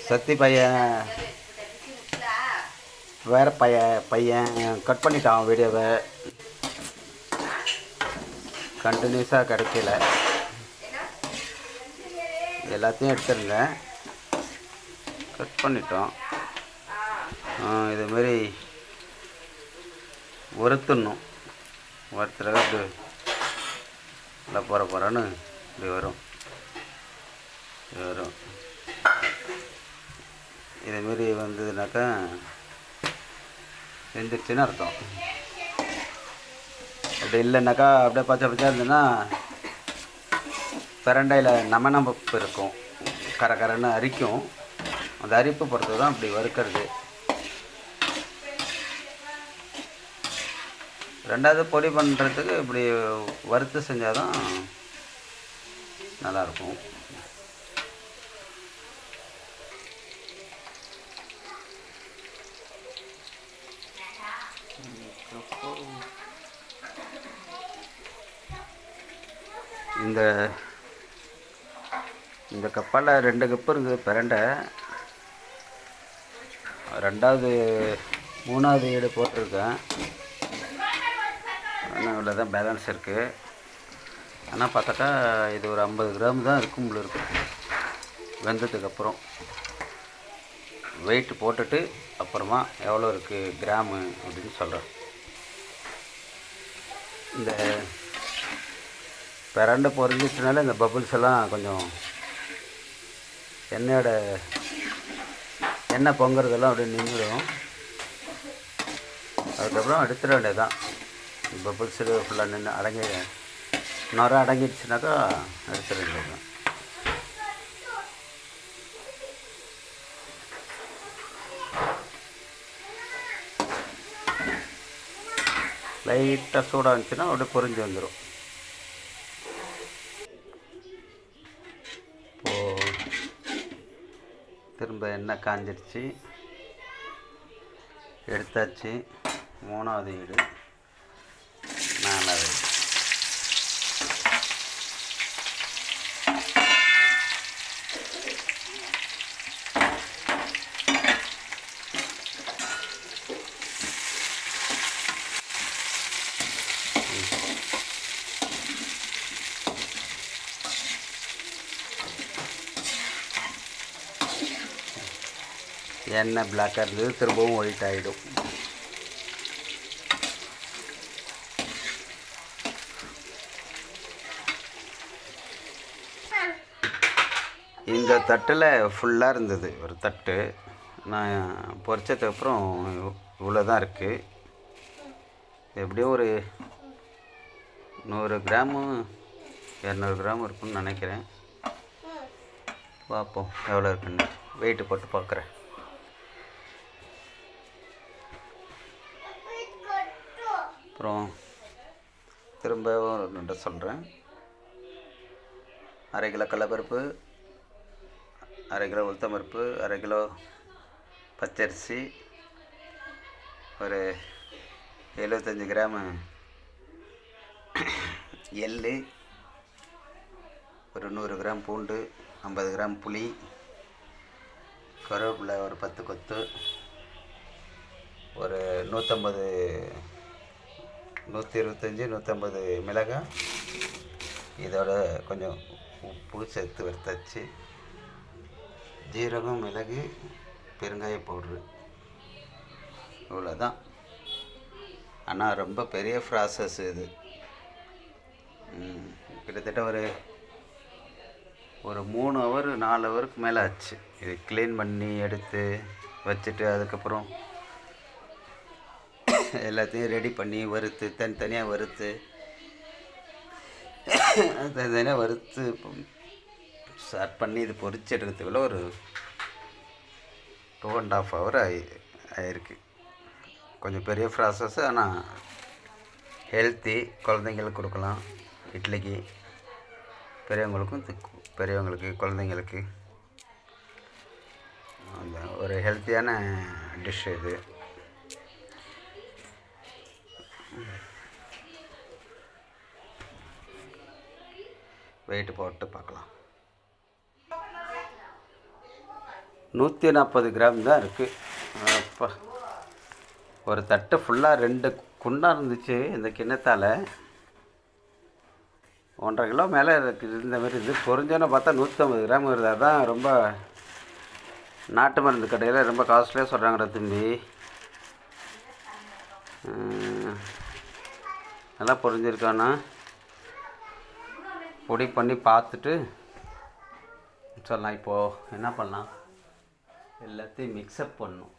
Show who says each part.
Speaker 1: சத்தி பையன் வேறு பையன் கட் பண்ணிட்டான் வீடியோவை. கண்டினியூஸாக கிடைக்கல. எல்லாத்தையும் எடுத்துருந்தேன், கட் பண்ணிட்டோம். இதுமாரி வறுத்துடணும். வறுத்துறதா அப்படி நல்லா போகிறன்னு இப்படி வரும். இதுமாரி வந்ததுனாக்கா வெந்துருச்சுன்னு அர்த்தம். அப்படி இல்லைன்னாக்கா அப்படியே பச்சை பச்சையாக இருந்ததுன்னா பிரண்டையில் நமப்பு இருக்கும், கரன்னு அரிக்கும். அந்த அரிப்பு பொறுத்து தான் அப்படி வறுக்கிறது. ரெண்டாவது பொடி பண்ணுறதுக்கு இப்படி வறுத்து செஞ்சால் தான் நல்லாயிருக்கும். இந்த கப்பால் 2 கப்பு இருக்குது பிரண்டை. 2வது 3வது ஈடு போட்டிருக்கேன். ஆனால் இவ்வளோ தான் பேலன்ஸ் இருக்குது. ஆனால் பார்த்தாக்கா இது ஒரு 50 கிராம் தான் இருக்கும் போல இருக்குது. வெந்ததுக்கப்புறம் வெயிட் போட்டுட்டு அப்புறமா எவ்வளோ இருக்குது கிராமு அப்படின்னு சொல்கிறேன். இந்த பிரண்டை பொரிஞ்சிட்டனால இந்த பபுள்ஸ் எல்லாம் கொஞ்சம் எண்ணெய் பொங்குறதெல்லாம் அப்படியே நின்றுடும். அதுக்கப்புறம் எடுத்துட வேண்டியதுதான். பபுள்ஸ் ஃபுல்லாக நின்று நுரை அடங்கிடுச்சுனாக்கா எடுத்துட வேண்டியதுதான். லைட்டாக சூடாக இருந்துச்சுன்னா அப்படியே பொரிஞ்சு வந்துடும். திரும்ப எண்ணெய் காஞ்சிடுச்சு, எடுத்தாச்சு. 3வது ஈடு, 4வது. எண்ணெய் பிளாக்காக இருந்தது திரும்பவும் ஒயிட் ஆகிடும். இந்த தட்டில் ஃபுல்லாக இருந்தது ஒரு தட்டு. நான் பொரிச்சதுக்கப்புறம் இவ்வளோ தான் இருக்குது. எப்படியும் ஒரு 100 கிராமு 200 கிராம் இருக்குன்னு நினைக்கிறேன். பார்ப்போம் எவ்வளோ இருக்குன்னு வெயிட்டு போட்டு பார்க்குறேன். அப்புறம் திரும்ப 2 சொல்கிறேன். 1/2 கிலோ கடலைப்பருப்பு, 1/2 கிலோ உளுத்தம்பருப்பு, 1/2 கிலோ பச்சரிசி, ஒரு 75 கிராமு எள்ளு, ஒரு 100 கிராம் பூண்டு, 50 கிராம் புளி, கருவேப்பிலை ஒரு 10 கொத்து, ஒரு 125-150 மிளகாய், இதோட கொஞ்சம் உப்பு சேர்த்து வறுத்தாச்சு. ஜீரகம், மிளகு, பெருங்காய பவுட்ரு, இவ்வளோதான். ஆனால் ரொம்ப பெரிய ப்ராசஸ் இது. கிட்டத்தட்ட ஒரு 3 ஹவர் 4 ஹவருக்கு மேலே ஆச்சு. இது க்ளீன் பண்ணி எடுத்து வச்சுட்டு அதுக்கப்புறம் எல்லாத்தையும் ரெடி பண்ணி வறுத்து தனித்தனியாக வறுத்து ஸ்டார்ட் பண்ணி இது பொரிச்சு எடுக்கிறதுக்குள்ள ஒரு 2.5 ஹவர் ஆயிருக்கு. கொஞ்சம் பெரிய ப்ராசஸ். ஆனால் ஹெல்த்தி, குழந்தைங்களுக்கு கொடுக்கலாம். இட்லிக்கு, பெரியவங்களுக்கு குழந்தைங்களுக்கு அந்த ஒரு ஹெல்த்தியான டிஷ் இது. வெயிட் போட்டு பார்க்கலாம். 140 கிராம் தான் இருக்குது. அப்பா, ஒரு தட்டு ஃபுல்லாக 2 குண்டா இருந்துச்சு இந்த கிண்ணத்தால். 1.5 கிலோ மேலே இருக்குது. இந்த மாதிரி இது பொரிஞ்சோன்னு பார்த்தா 150 கிராம் வருது. அதான் ரொம்ப நாட்டு மருந்து கடையில் ரொம்ப காஸ்ட்லியாக சொல்கிறாங்கடா தம்பி. நல்லா பொரிஞ்சிருக்கானா பொடி பண்ணி பார்த்துட்டு சொல்லலாம். இப்போது என்ன பண்ணலாம், எல்லாத்தையும் மிக்சப் பண்ணணும்.